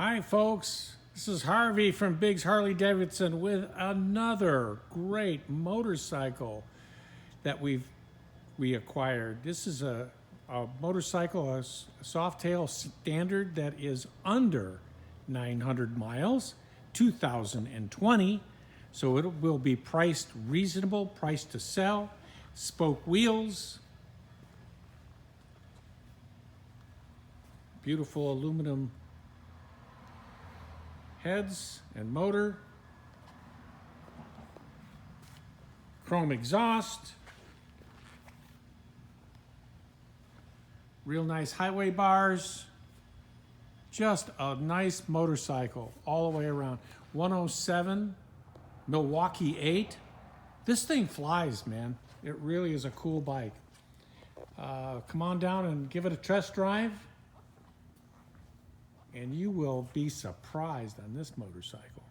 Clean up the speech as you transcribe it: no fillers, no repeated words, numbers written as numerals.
Hi folks, this is Harvey from Biggs Harley Davidson with another great motorcycle that we acquired. This is a motorcycle, a Softail standard that is under 900 miles, 2020. So it will be priced reasonable, priced to sell, spoke wheels, beautiful aluminum heads and motor, chrome exhaust, real nice highway bars, just a nice motorcycle all the way around. 107 Milwaukee 8. This thing flies, man. It really is a cool bike. Come on down and give it a test drive, and you will be surprised on this motorcycle.